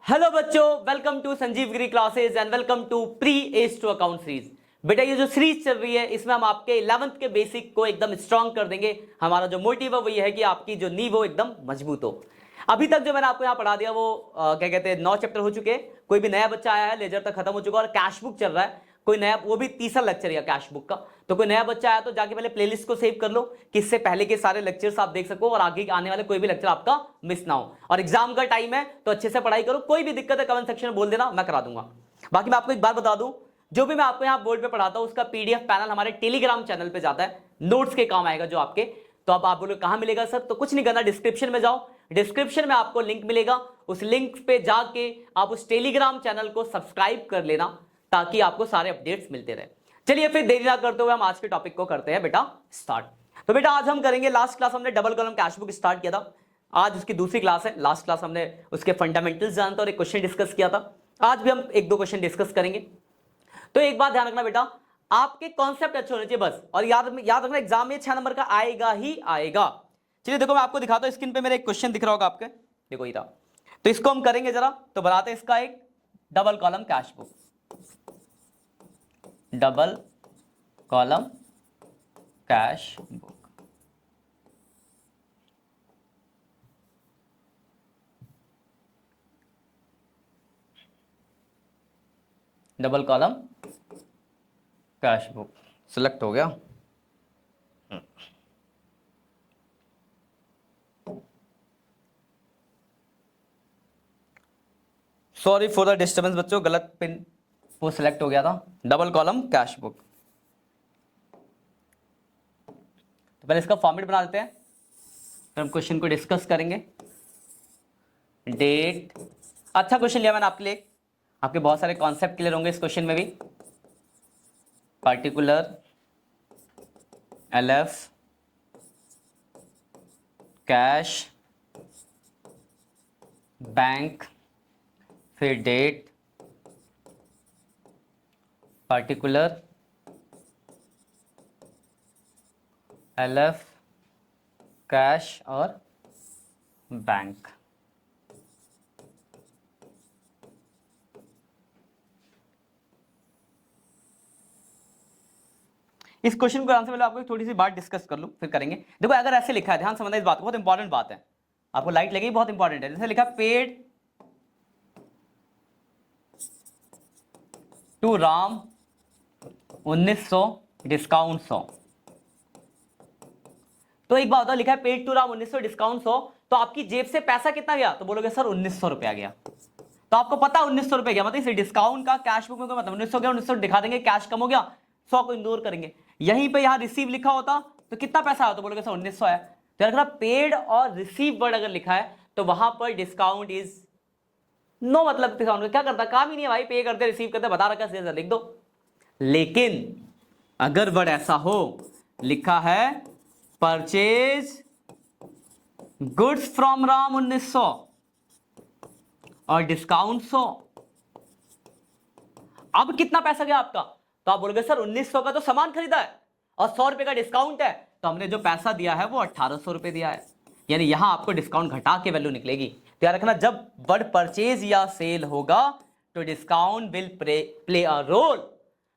Hello बच्चों, welcome to Sanjeev Giri classes and welcome to pre edge to account series. बेटा ये जो सीरीज चल रही है इसमें हम आपके 11th के बेसिक को एकदम स्ट्रांग कर देंगे। हमारा जो मोटिव है वो ये है कि आपकी जो नींव हो एकदम मजबूत हो। अभी तक जो मैंने आपको यहाँ पढ़ा दिया वो क्या कहते हैं 9 चैप्टर हो चुके हैं। कोई भी नया बच्चा आया है लेजर तक खत्म हो चुका है और कैश बुक चल रहा है। कोई नया, वो भी तीसरा लेक्चर है कैश बुक का। तो कोई नया बच्चा आया तो जाके पहले प्लेलिस्ट को सेव कर लो कि इससे पहले के सारे लेक्चर्स आप देख सको और आगे आने वाले कोई भी लेक्चर आपका मिस ना हो। और एग्जाम का टाइम है तो अच्छे से पढ़ाई करो। कोई भी दिक्कत है कमेंट सेक्शन में बोल देना, मैं करा दूंगा। बाकी मैं आपको एक बात बता दूं, जो भी मैं आपको यहाँ बोर्ड पे पढ़ाता हूँ उसका पीडीएफ पैनल हमारे टेलीग्राम चैनल पे जाता है, नोट्स के काम आएगा जो आपके। तो अब आप बोलोगे कहां मिलेगा सर? तो कुछ नहीं करना, डिस्क्रिप्शन में जाओ, डिस्क्रिप्शन में आपको लिंक मिलेगा। उस लिंक पे जाके आप उस टेलीग्राम चैनल को सब्सक्राइब कर लेना ताकि आपको सारे अपडेट्स मिलते रहे। चलिए फिर देरी ना करते हुए हम आज के टॉपिक को करते हैं बेटा स्टार्ट। तो बेटा आज हम करेंगे, लास्ट क्लास हमने double column cash book start किया था, आज उसकी दूसरी क्लास है। लास्ट क्लास हमने उसके फंडामेंटल्स जाना था और एक क्वेश्चन डिस्कस किया था। आज भी हम एक दो क्वेश्चन डिस्कस करेंगे। तो एक बात ध्यान रखना बेटा, आपके कॉन्सेप्ट अच्छे होने चाहिए बस, और याद रखना एग्जाम में 6 नंबर का आएगा ही आएगा। चलिए देखो मैं आपको दिखाता हूं, स्क्रीन पे मेरा एक क्वेश्चन दिख रहा होगा आपके, देखो ये रहा। तो इसको हम करेंगे जरा, तो बनाते हैं इसका एक double column cash book. Double column cash book. Double column cash book select हो गया। सॉरी फॉर द डिस्टर्बेंस बच्चों, गलत पिन वो सिलेक्ट हो गया था। Double column cash book. तो पहले इसका फॉर्मेट बना देते हैं, फिर हम क्वेश्चन को डिस्कस करेंगे। डेट, अच्छा क्वेश्चन लिया मैंने आपके लिए, आपके बहुत सारे कॉन्सेप्ट क्लियर होंगे इस क्वेश्चन में भी। पर्टिकुलर, एलएफ, कैश, बैंक, फिर डेट, पर्टिकुलर, एलएफ, कैश और बैंक। इस क्वेश्चन को आंसर से पहले आपको थोड़ी सी बात डिस्कस कर लूं, फिर करेंगे। देखो अगर ऐसे लिखा है, ध्यान समझना इस बात को, बहुत इंपॉर्टेंट बात है, आपको लाइट लगेगी, बहुत इंपॉर्टेंट है। जैसे लिखा पेड टू राम 1900 डिस्काउंट 100। तो एक बात होता है, लिखा है पेड टू राम 1900 डिस्काउंट 100, तो आपकी जेब से पैसा कितना गया? तो बोलोगे सर 1900 रुपया गया। तो आपको पता 1900 रुपया गया, मतलब इस डिस्काउंट का कैश बुक में मतलब 1900 गया, 1900 दिखा देंगे, कैश कम हो गया, 100 को इग्नोर करेंगे। यहीं पे यहां रिसीव लिखा होता तो कितना पैसा आया? तो बोलोगे सर 1900 है। तो अगर पेड और रिसीव वर्ड अगर लिखा है तो वहां पर डिस्काउंट इज नो, मतलब डिस्काउंट क्या करता, काम ही नहीं है भाई, पे करते रिसीव करते, बता रखा है, लिख दो। लेकिन अगर वर्ड ऐसा हो, लिखा है परचेज गुड्स फ्रॉम राम 1900 और डिस्काउंट 100, अब कितना पैसा गया आपका? तो आप बोलोगे सर 1900 का तो सामान खरीदा है और 100 रुपए का डिस्काउंट है, तो हमने जो पैसा दिया है वो 1800 रुपए दिया है। यानी यहां आपको डिस्काउंट घटा के वैल्यू निकलेगी। तो याद रखना, जब वर्ड परचेज या सेल होगा तो discount will play a role.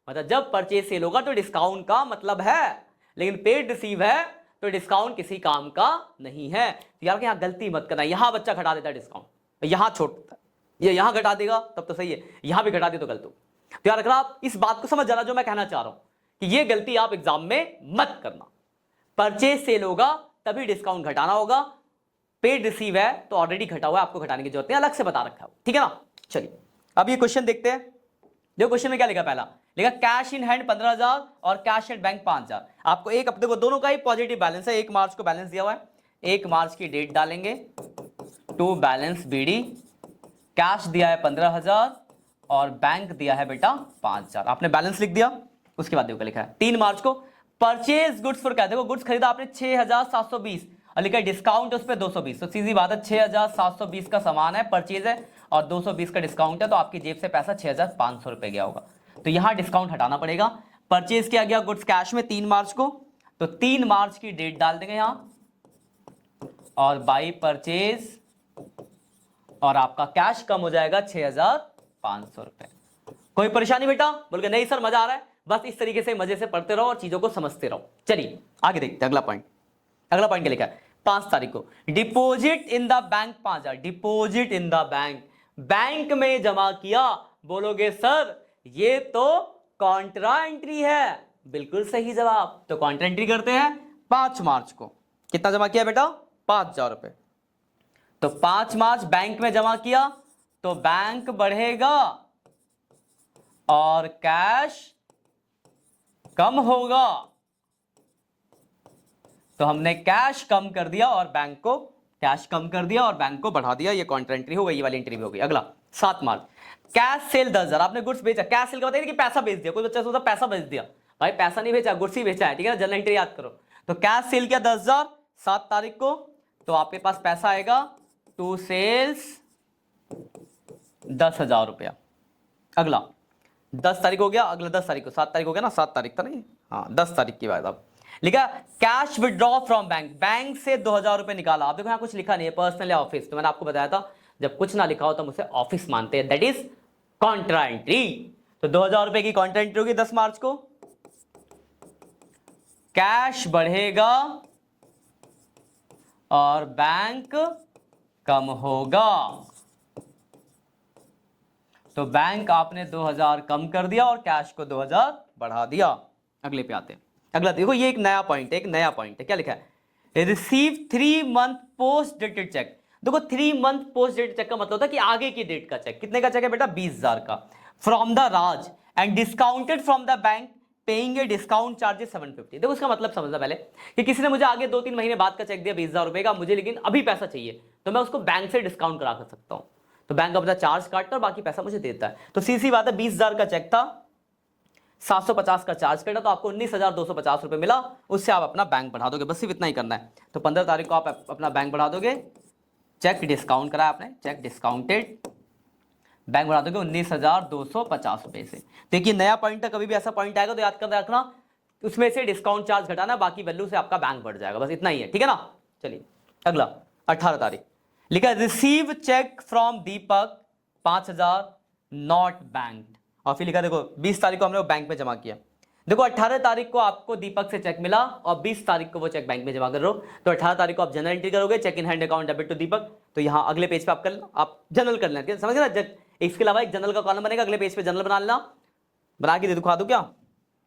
मतलब जब परचेज सेल होगा तो डिस्काउंट का मतलब है, लेकिन पेड रिसीव है तो डिस्काउंट किसी काम का नहीं है। तो यार यहां गलती मत करना, यहां बच्चा घटा देता है डिस्काउंट, यहां छोड़ता है, ये यहां घटा देगा तब तो सही है, यहां भी घटा दे तो गलत हो। तो यार रखना, आप इस बात को समझ जाना जो मैं कहना चाह रहा हूं कि ये गलती आप एग्जाम में मत करना। परचेज सेल होगा तभी डिस्काउंट घटाना होगा, पेड रिसीव है तो ऑलरेडी घटा हुआ है, आपको घटाने की जरूरत नहीं, अलग से बता रखा है, ठीक है ना। चलिए अब ये क्वेश्चन देखते हैं। देखो क्वेश्चन में क्या लिखा, पहला लिखा कैश इन हैंड 15,000 और कैश एट बैंक 5,000। आपको एक हफ्ते को दोनों का ही पॉजिटिव बैलेंस है, 1 मार्च को बैलेंस दिया हुआ है, 1 मार्च की डेट डालेंगे, टू बैलेंस बीडी, कैश दिया है 15,000 और बैंक दिया है बेटा 5,000। आपने बैलेंस लिख दिया, उसके बाद देखो लिखा है 3 मार्च को परचेज गुड्स फॉर, क्या देखो गुड्स खरीदा आपने 6,720 और लिखा है डिस्काउंट उस पर 220। तो सीधी बात है 6,720 का सामान है, परचेज है और 220 का डिस्काउंट है, तो आपकी जेब से पैसा 6,500 रुपए गया होगा। तो यहां डिस्काउंट हटाना पड़ेगा। परचेज किया गया गुड्स कैश में 3 मार्च को, तो 3 मार्च की डेट डाल देंगे यहां और बाई परचेज और आपका कैश कम हो जाएगा 6,500 रुपए। कोई परेशानी बेटा? बोल के नहीं सर मजा आ रहा है, बस इस तरीके से मजे से पढ़ते रहो और चीजों को समझते रहो। चलिए आगे देखते हैं अगला पॉइंट। अगला पॉइंट क्या लिखा है? 5 तारीख को deposit in the bank 5,000, deposit in the bank, bank में जमा किया। बोलोगे सर ये तो कॉन्ट्रा एंट्री है, बिल्कुल सही जवाब। तो कॉन्ट्रा एंट्री करते हैं 5 मार्च को। कितना जमा किया बेटा? 5,000 रुपए। तो 5 मार्च बैंक में जमा किया तो बैंक बढ़ेगा और कैश कम होगा। तो हमने कैश कम कर दिया और बैंक को कैश कम कर दिया और बैंक को बढ़ा दिया। ये कॉन्ट्रा एंट्री हो गई, ये वाली एंट्री भी हो गई। अगला 7 मार्च कैश सेल 10,000, आपने गुड्स बेचा। कैश सेल का बताइए कि पैसा बेच दिया। कोई बच्चा सोचता पैसा बेच दिया, भाई पैसा नहीं बेचा, गुड्स ही बेचा है, ठीक है ना? जनरल एंट्री याद करो। तो कैश सेल किया 10,000 7 तारीख को, तो आपके पास पैसा आएगा टू सेल्स 10,000 रुपया। अगला 10 तारीख हो गया, अगला 10 तारीख को, 7 तारीख हो गया ना, 7 तारीख था नहीं, हाँ 10 तारीख की बात। अब लिखा cash withdraw from bank, bank से 2,000 रुपए निकाला। आप देखो यहाँ कुछ लिखा नहीं है, पर्सनल या ऑफिस। तो मैंने आपको बताया था जब कुछ ना लिखा हो तो मुझसे ऑफिस मानते हैं, दैट इज कॉन्ट्रा एंट्री। तो 2,000 रुपए की कॉन्ट्रा एंट्री होगी 10 मार्च को। कैश बढ़ेगा और बैंक कम होगा। तो बैंक आपने 2,000 कम कर दिया और कैश को 2,000 बढ़ा दिया। अगले पे आते हैं। अगला देखो, ये एक नया पॉइंट है, एक नया पॉइंट है। क्या लिखा है? Receive 3 month post dated cheque. देखो 3 मंथ पोस्ट डेटेड चेक का मतलब होता है कि आगे की डेट का चेक। कितने का चेक है बेटा? 20,000 का। From the Raj and discounted from the bank paying a discount charges 750। देखो उसका मतलब समझना पहले कि किसी ने मुझे आगे 2-3 महीने बाद का चेक दिया 20,000 रुपए का, मुझे लेकिन अभी पैसा चाहिए, तो मैं उसको बैंक से डिस्काउंट करा कर सकता हूं। तो बैंक अपना चार्ज काटता है और बाकी पैसा मुझे देता है। तो सीधी बात है, 20,000 का चेक था, 750 का चार्ज कटा, तो आपको 19,250 रुपए मिला। उससे आप अपना बैंक बढ़ा दोगे, बस सिर्फ इतना ही करना है। तो 15 तारीख को आप अपना बैंक बढ़ा दोगे। चेक डिस्काउंट कराया आपने, चेक डिस्काउंटेड, बैंक बढ़ा दोगे 19,250 रुपए से। देखिए नया पॉइंट है, कभी भी ऐसा पॉइंट आएगा तो याद कर रखना, उसमें से डिस्काउंट चार्ज घटाना, बाकी वैल्यू से आपका बैंक बढ़ जाएगा, बस इतना ही है, ठीक है ना? चलिए अगला 18 तारीख लिखा receive cheque from Deepak 5,000 not bank. और फिर लिखा देखो 20 तारीख को हमने वो बैंक में जमा किया। देखो 18 तारीख को आपको दीपक से चेक मिला और 20 तारीख को वो चेक बैंक में जमा कर रहे हो। तो 18 तारीख को आप जनरल एंट्री करोगे, cheque in hand account debit to Deepak. तो यहाँ अगले पेज पे आप कर लो, आप जनरल कर लेना, समझ गए ना? इसके अलावा एक जनरल का कॉलम बनेगा, अगले पेज पे जनरल बना लेना। बना के दिखा दूं क्या?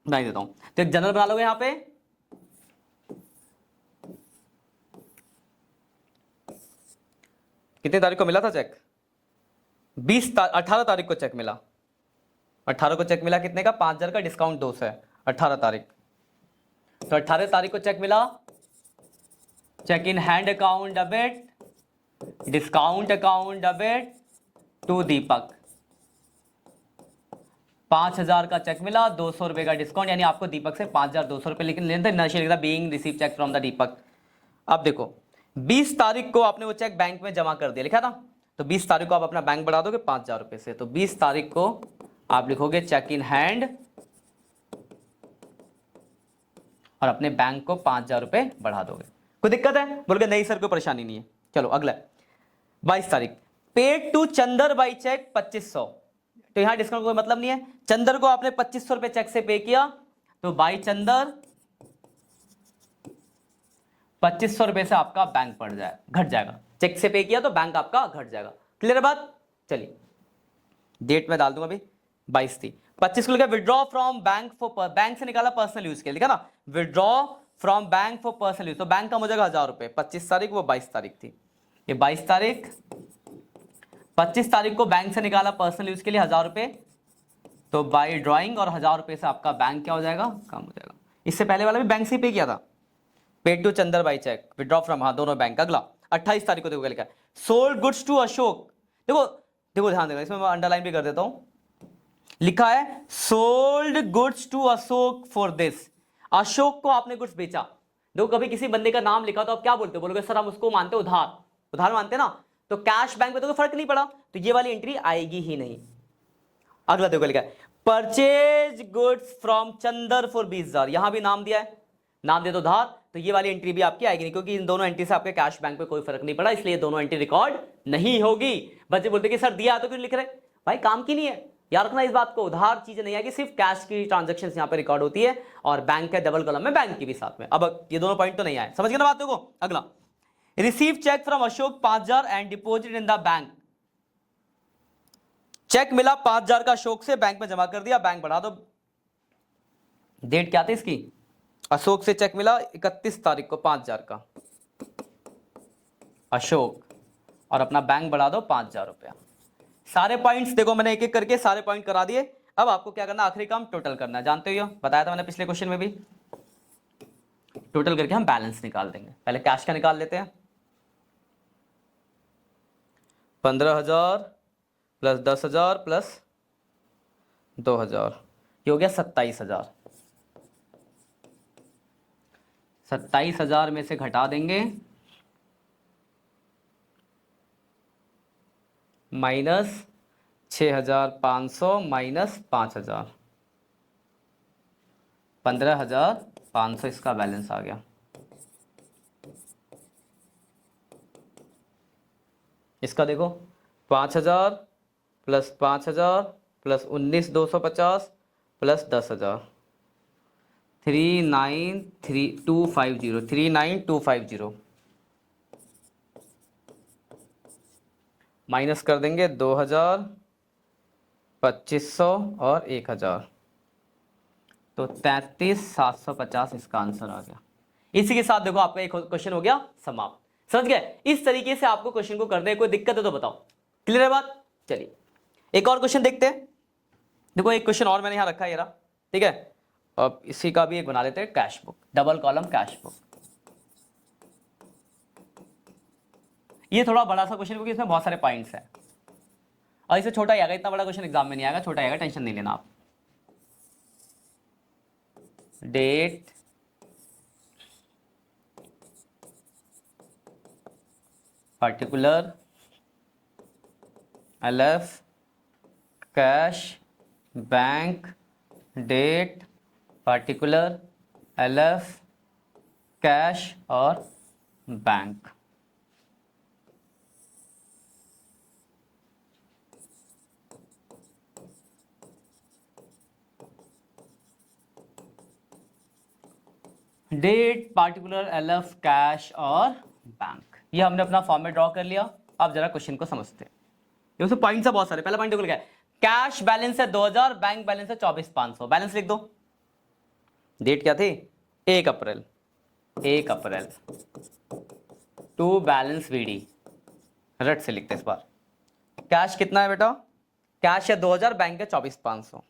बना देता हूं। तो एक जनरल बना लोगे यहाँ पे, कितने तारीख को मिला था चेक? 18 तारीख को चेक मिला। 18 को चेक मिला कितने का? 5,000 का, डिस्काउंट 200 है। 18 तारीख, तो 18 तारीख को चेक मिला, cheque in hand account debit, discount account debit to Deepak. 5,000 का चेक मिला, 200 रुपए का डिस्काउंट, यानी आपको दीपक से 5,200 रुपए लेना था। लिखा था being receive cheque from the Deepak. अब देखो 20 तारीख को आपने वो चेक बैंक में जमा कर दिया, लिखा था। तो 20 तारीख को आप अपना बैंक बढ़ा दोगे 5,000 रुपए से। तो 20 तारीख को आप लिखोगे चेक इन हैंड और अपने बैंक को 5,000 रुपए बढ़ा दोगे। कोई दिक्कत है? बोल के नहीं सर कोई परेशानी नहीं है। चलो अगला 22 तारीख paid to Chander by cheque 2,500। तो यहां डिस्काउंट कोई मतलब नहीं है। चंदर को आपने 2,500 रुपए चेक से पे किया, तो बाई चंदर 2,500 रुपए से आपका बैंक बढ़ जाए, घट जाएगा। चेक से पे किया तो बैंक आपका घट जाएगा। क्लियर है बात? चलिए डेट में डाल दूंगा, अभी 22 थी। 25 को लिखा withdraw from bank for, bank से निकाला पर्सनल यूज के लिए, लिखा ना withdraw from bank for personal use. तो बैंक का हो जाएगा 1,000 रुपए। 25 तारीख, वो 22 तारीख थी, ये 22 तारीख। 25 तारीख को बैंक से निकाला पर्सनल यूज के लिए 1,000 रुपए, तो बाई ड्राइंग, और 1,000 रुपए से आपका बैंक क्या हो जाएगा? कम हो जाएगा। इससे पहले वाला भी बैंक से पे किया था, paid to Chander by cheque, withdraw from, हाँ दोनों बैंक। अगला 28 तारीख को देखो क्या लिखा है, सोल्ड गुड्स टू अशोक। देखो देखो ध्यान देना, इसमें मैं अंडरलाइन भी कर देता हूं। लिखा है sold goods to Ashok for this. Ashok को आपने गुड्स बेचा। देखो कभी किसी बंदे का नाम लिखा तो आप क्या बोलते हो? बोलोगे सर हम उसको मानते उधार, उधार मानते ना। तो कैश बैंक में तो फर्क नहीं पड़ा, तो ये वाली एंट्री आएगी ही नहीं। अगला देखो लिखा है purchase goods from Chander for 20,000। यहां भी नाम दिया है, नाम दे दो उधार। तो ये वाली एंट्री भी आपकी आएगी नहीं, क्योंकि इन दोनों एंट्री से आपके कैश बैंक पे कोई फर्क नहीं पड़ा, इसलिए दोनों एंट्री रिकॉर्ड नहीं होगी। बच्चे बोलते कि सर दिया तो क्यों लिख रहे, भाई काम की नहीं है, याद रखना इस बात को। उधार चीजें नहीं आएगी, सिर्फ कैश की ट्रांजेक्शन यहाँ पे रिकॉर्ड होती है, और बैंक के डबल कॉलम में बैंक की भी साथ में। अब ये दोनों पॉइंट तो नहीं आए, समझ गए ना बात को। अगला, receive cheque from Ashok 5000 and deposit in the bank. Cheque मिला 5000 का अशोक से, बैंक में जमा कर दिया, बैंक बढ़ा दो। डेट क्या थी इसकी, अशोक से चेक मिला 31 तारीख को 5000 का अशोक, और अपना बैंक बढ़ा दो 5000 रुपया। सारे पॉइंट्स देखो मैंने एक एक करके सारे पॉइंट करा दिए। अब आपको क्या करना, आखिरी काम टोटल करना है, जानते हो, बताया था मैंने पिछले क्वेश्चन में भी। टोटल करके हम बैलेंस निकाल देंगे। पहले कैश का निकाल लेते हैं, 15,000 प्लस 10,000 प्लस 2,000, ये हो गया 27,000। 27,000 में से घटा देंगे माइनस 6,500 माइनस 5,000, 15,500 इसका बैलेंस आ गया। इसका देखो 5,000 प्लस 5,000 प्लस 19,250 प्लस 10,000, 39,250 माइनस कर देंगे 2,000, 2,500 और 1,000, तो 33,750 इसका आंसर आ गया। इसी के साथ देखो आपका एक क्वेश्चन हो गया समाप्त। समझ गए, इस तरीके से आपको क्वेश्चन को करने, कोई दिक्कत है तो बताओ। क्लियर है बात। चलिए एक और क्वेश्चन देखते हैं। देखो एक क्वेश्चन और मैंने यहां रखा है ये रहा, ठीक है। अब इसी का भी एक बना लेते हैं, cash book, double column cash book. ये थोड़ा बड़ा सा क्वेश्चन, क्योंकि इसमें बहुत सारे पॉइंट्स हैं, और इसे छोटा ही आएगा, इतना बड़ा क्वेश्चन एग्जाम में नहीं आएगा, छोटा आएगा, टेंशन नहीं लेना आप। Date, particular, LF, cash, bank, date, particular, LF, cash और bank. Date, particular, LF, cash और बैंक, ये हमने अपना फॉर्म में ड्रॉ कर लिया। अब जरा क्वेश्चन को समझते हैं। उसमें पॉइंट्स है बहुत सारे। पहला पॉइंट क्या है, कैश बैलेंस है 2,000, बैंक बैलेंस है 24,500। बैलेंस लिख दो। डेट क्या थी, 1 अप्रैल, 1 अप्रैल टू बैलेंस वीडी, रट से लिखते इस बार। कैश कितना है बेटा, कैश है 2,000, बैंक है 24,500।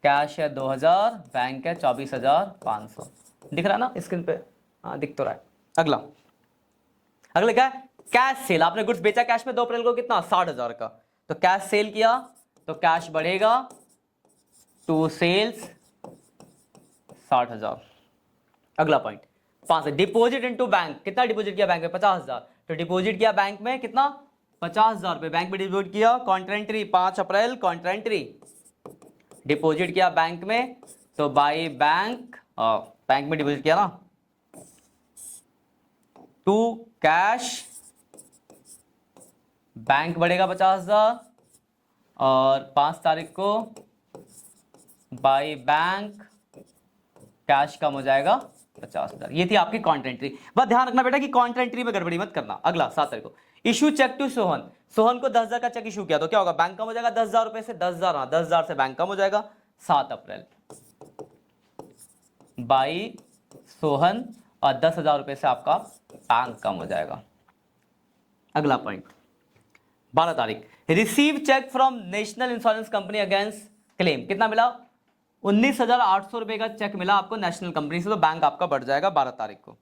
कैश है 2,000, बैंक है 24,500। दिख रहा है ना स्क्रीन पे, हाँ दिख तो रहा है। अगला, अगला क्या है, कैश सेल। आपने गुड्स बेचा कैश में 2 अप्रैल को, कितना, 60,000 का, तो कैश सेल किया तो कैश बढ़ेगा टू सेल्स 60,000। अगला पॉइंट 5, डिपॉजिट इनटू बैंक। कितना डिपॉजिट किया बैंक में, 50,000, तो डिपॉजिट किया बैंक में कितना, 50,000 रुपए बैंक में डिपॉजिट किया। कॉन्ट्रेंट्री 5 अप्रैल, कॉन्ट्रेंट्री डिपॉजिट किया बैंक में, तो बाई बैंक, बैंक में डिपॉजिट किया ना, टू कैश, बैंक बढ़ेगा 50,000, और 5 तारीख को बाई बैंक कैश कम हो जाएगा 50,000। ये थी आपकी कॉन्ट्रेंट्री। बस ध्यान रखना बेटा कि कॉन्ट्रेंट्री में गड़बड़ी मत करना। अगला 7 तारीख को issue cheque to Sohan. Sohan को 10,000 का चेक इशू किया, तो क्या होगा, बैंक कम हो जाएगा 10,000 रुपए से, 10,000, हाँ 10,000 से बैंक कम हो जाएगा। 7 अप्रैल बाई सोहन, और 10,000 रुपए से आपका बैंक कम हो जाएगा। अगला पॉइंट 12 तारीख, receive cheque from national insurance company against claim. कितना मिला, 19,800 रुपए का चेक मिला आपको नेशनल कंपनी से, तो बैंक आपका बढ़ जाएगा 12 तारीख को।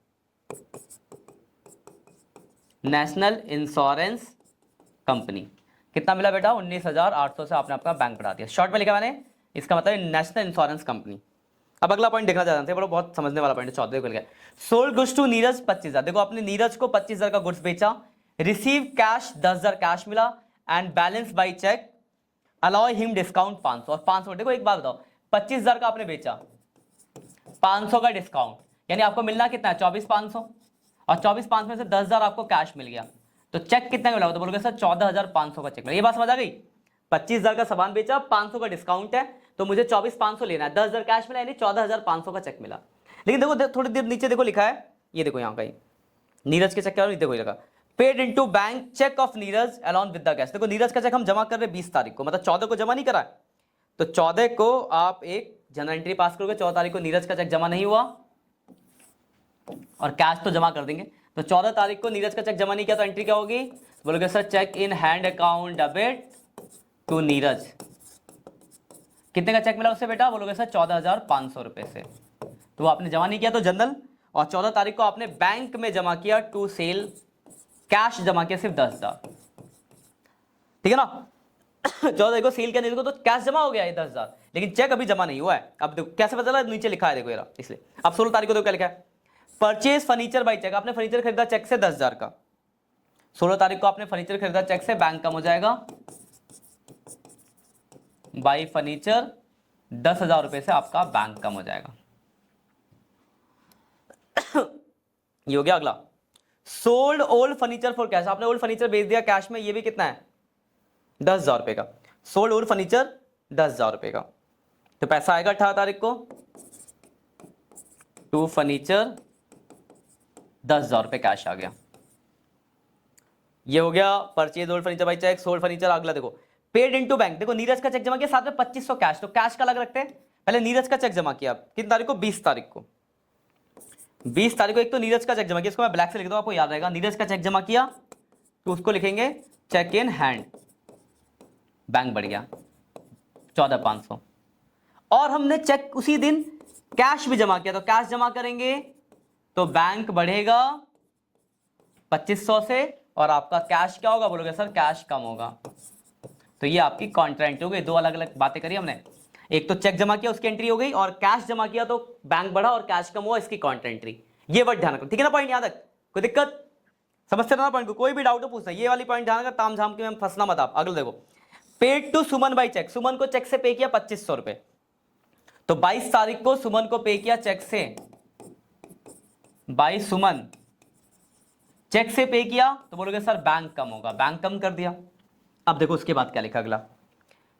नेशनल इंश्योरेंस कंपनी कितना मिला बेटा, 19,800 से आपने अपना बैंक बढ़ा दिया। शॉर्ट में लिखा मैंने, इसका मतलब नेशनल इंश्योरेंस कंपनी। अब अगला पॉइंट देखना चाहते हैं, बहुत समझने वाला पॉइंट है। 14 को लिखा है, सोल्ड गुड्स टू नीरज 25,000। देखो आपने नीरज को 25,000 का गुड्स बेचा, रिसीव कैश 10,000 कैश मिला, and balance by cheque allow him discount 500। और 500, देखो एक बात बताओ, 25,000 का आपने बेचा, 500 का डिस्काउंट, यानी आपको मिलना कितना है 24,500, और 24,500 में से 10,000 आपको कैश मिल गया, तो चेक कितना मिला? तो बोलोगे सर 14,500 का चेक मिला। ये बात समझ आ गई? 25,000 का सामान बेचा, 500 का डिस्काउंट है, तो मुझे 24,500 लेना है, 10,000 कैश मिला, यानी 14,500 का चेक मिला। लेकिन देखो थोड़ी देर नीचे देखो लिखा है, ये देखो यहाँ का ही नीरज के चेक क्या देखो ये लगा, paid into bank cheque of Neeraj along with the cash. देखो नीरज का चेक हम जमा कर रहे 20 तारीख को, मतलब 14 को जमा नहीं करा, तो 14 को आप एक जनरल एंट्री पास करोगे, 14 तारीख को नीरज का चेक जमा नहीं हुआ और कैश तो जमा कर देंगे, तो 14 तारीख को नीरज का चेक जमा नहीं किया तो एंट्री क्या होगी? बोलोगे sir cheque in hand account debit to Neeraj. कितने का चेक मिला उससे बेटा? बोलोगे सर 14,500 रुपए से, तो वो आपने जमा नहीं किया तो जनरल, और 14 तारीख को आपने बैंक में जमा किया टू सेल, कैश जमा किया सिर्फ 10,000, ठीक है ना। 14 तारीख को सेल किया नहीं, देखो तो कैश जमा हो गया ये 10,000, लेकिन चेक अभी जमा नहीं हुआ है। अब देखो कैसे पता चला, नीचे लिखा है देखो ये, इसलिए अब 16 तारीख को देखो क्या लिखा है, परचेज फर्नीचर बाई चेक। आपने फर्नीचर खरीदा चेक से 10,000 का, 16 तारीख को आपने फर्नीचर खरीदा चेक से, बैंक कम हो जाएगा, बाई फर्नीचर 10,000 रुपए से आपका बैंक कम हो जाएगा। ये हो गया। अगला, sold old furniture for cash. आपने ओल्ड फर्नीचर बेच दिया कैश में, ये भी कितना है? 10,000 रुपए का। सोल्ड ओल्ड फर्नीचर 10,000 रुपए का, तो पैसा आएगा 18 तारीख को, टू फर्नीचर 10,000 रुपए कैश आ गया। ये हो गया purchase old furniture by cheque, sold furniture. अगला देखो, पेड इनटू बैंक। देखो नीरज का चेक जमा किया, साथ में 2500 कैश, तो कैश का अलग रखते हैं। पहले नीरज का चेक जमा किया कितनी तारीख को? 20 तारीख को। 20 तारीख को एक तो नीरज का चेक जमा किया, इसको मैं ब्लैक से लिख दूं आपको याद रहेगा। नीरज का चेक जमा किया तो उसको लिखेंगे चेक इन हैंड, बैंक बढ़ गया 14,500, और हमने चेक उसी दिन कैश भी जमा किया, तो कैश जमा करेंगे तो बैंक बढ़ेगा 2500 से, और आपका कैश क्या होगा? बोलोगे सर कैश कम होगा। तो ये आपकी कॉन्ट्रा एंट्री हो गई। दो अलग अलग बातें करी हमने, एक तो चेक जमा किया उसकी एंट्री हो गई, और कैश जमा किया तो बैंक बढ़ा और कैश कम हुआ, इसकी कॉन्ट्रा एंट्री। ये वर्ड ध्यान रखो, ठीक है ना? पॉइंट याद रख, कोई दिक्कत? समझते ना पॉइंट को? कोई भी डाउट हो पूछना, ये वाली पॉइंट ध्यान रखा, ताम झाम के में फंसना मत आप। अगला देखो, paid to Suman by cheque. Suman को चेक से पे किया 2500 रुपए, तो 22 तारीख को सुमन को पे किया चेक से, बाई सुमन चेक से पे किया, तो बोलोगे सर बैंक कम होगा, बैंक कम कर दिया। अब देखो उसके बाद क्या लिखा अगला,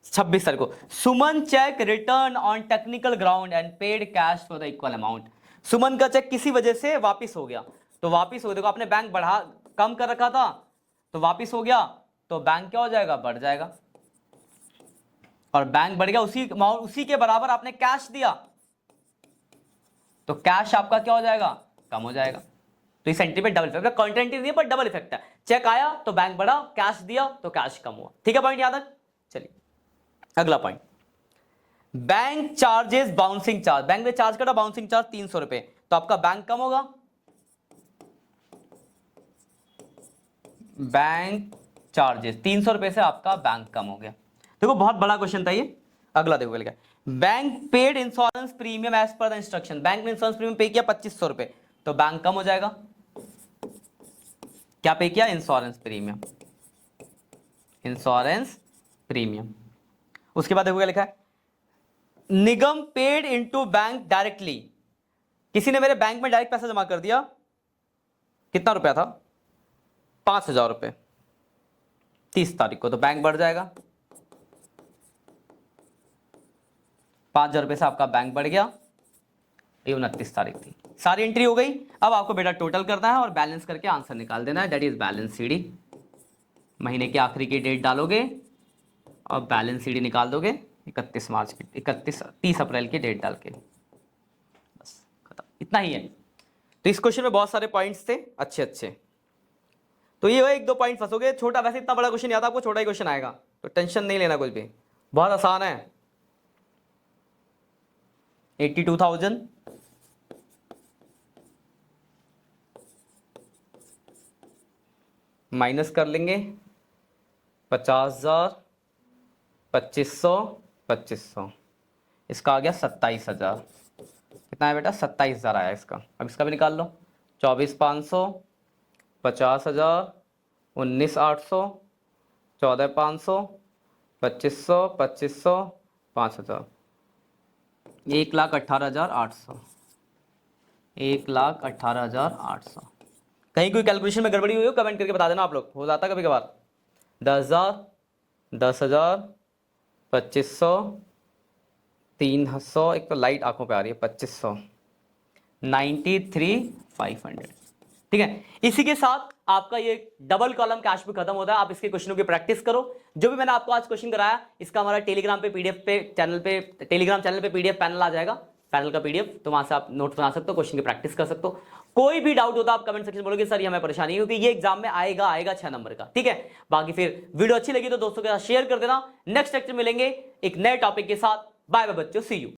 26 तारीख को, Suman cheque return on technical ground and paid cash for the equal amount. Suman का चेक किसी वजह से वापिस हो गया, तो वापिस हो गया, देखो आपने बैंक बढ़ा कम कर रखा था तो वापिस हो गया, तो बैंक क्या हो जाएगा? बढ़ जाएगा, और बैंक बढ़ गया, उसी के बराबर आपने कैश दिया, तो कैश आपका क्या हो जाएगा? कम हो जाएगा। तो इस एंट्री पे डबल इफेक्ट, कॉन्ट्रा एंट्री नहीं है पर डबल इफेक्ट है। चेक आया तो बैंक बढ़ा, कैश दिया तो कैश कम हुआ। ठीक है, पॉइंट याद रख। चलिए अगला point, bank charges bouncing charge. Bank ने चार्ज करा बाउंसिंग चार्ज 300 रुपए, तो आपका बैंक कम होगा, बैंक चार्जेस 300 रुपए से आपका बैंक कम हो गया। देखो बहुत बड़ा क्वेश्चन था ये। अगला देखो क्या, bank paid insurance premium as per the instruction. Bank ने इंश्योरेंस प्रीमियम पे किया 2500 रुपए, तो बैंक कम हो जाएगा। क्या पे किया? Insurance premium, insurance premium. उसके बाद देखो क्या लिखा है, निगम पेड इनटू बैंक डायरेक्टली। किसी ने मेरे बैंक में डायरेक्ट पैसा जमा कर दिया, कितना रुपया था? 5,000 रुपए 30 तारीख को, तो बैंक बढ़ जाएगा, 5,000 रुपए से आपका बैंक बढ़ गया। ये 29 तारीख थी, सारी एंट्री हो गई। अब आपको बेटा टोटल करना है और बैलेंस करके आंसर निकाल देना है, दैट इज बैलेंस सीडी। महीने की आखिरी की डेट डालोगे और बैलेंस सीडी निकाल दोगे 31 मार्च की, 30 अप्रैल की डेट डाल के, बस खत्म। इतना ही है। तो इस क्वेश्चन में बहुत सारे पॉइंट्स थे अच्छे अच्छे, तो ये एक दो पॉइंट फंसोगे। छोटा, वैसे इतना बड़ा क्वेश्चन याद आपको छोटा ही क्वेश्चन आएगा, तो टेंशन नहीं लेना कुछ भी, बहुत आसान है। 82,000 माइनस कर लेंगे 50,000, 2500, 2500, इसका आ गया 27,000। कितना है बेटा? 27,000 आया इसका। अब इसका भी निकाल लो, 24,500, 50,000, 19,800, 14,500, 2500, 2500, 5,000, 1,18,800। 1,18,800। कहीं कोई कैलकुलेशन में गड़बड़ी हुई हो कमेंट करके बता देना आप लोग, हो जाता कभी कभार। 10,000, 10,000, 2,500, 300, एक तो लाइट आंखों पे आ रही है, 2,500, 93,500। ठीक है, इसी के साथ आपका ये डबल कॉलम कैश भी खत्म होता है। आप इसके क्वेश्चनों की प्रैक्टिस करो। जो भी मैंने आपको आज क्वेश्चन कराया इसका हमारा टेलीग्राम पे पीडीएफ पे चैनल पे, टेलीग्राम चैनल पे पीडीएफ पैनल आ जाएगा, पैनल का पीडीएफ, तो वहां से आप नोट्स बना सकते हो, क्वेश्चन की प्रैक्टिस कर सकते हो। कोई भी डाउट होता आप कमेंट सेक्शन में बोलोगे सर ये हमें परेशानी है, क्योंकि ये एग्जाम में आएगा 6 नंबर का। ठीक है, बाकी फिर वीडियो अच्छी लगी तो दोस्तों के साथ शेयर कर देना। नेक्स्ट लेक्चर मिलेंगे एक नए टॉपिक के साथ। बाय बाय बच्चों, सी यू।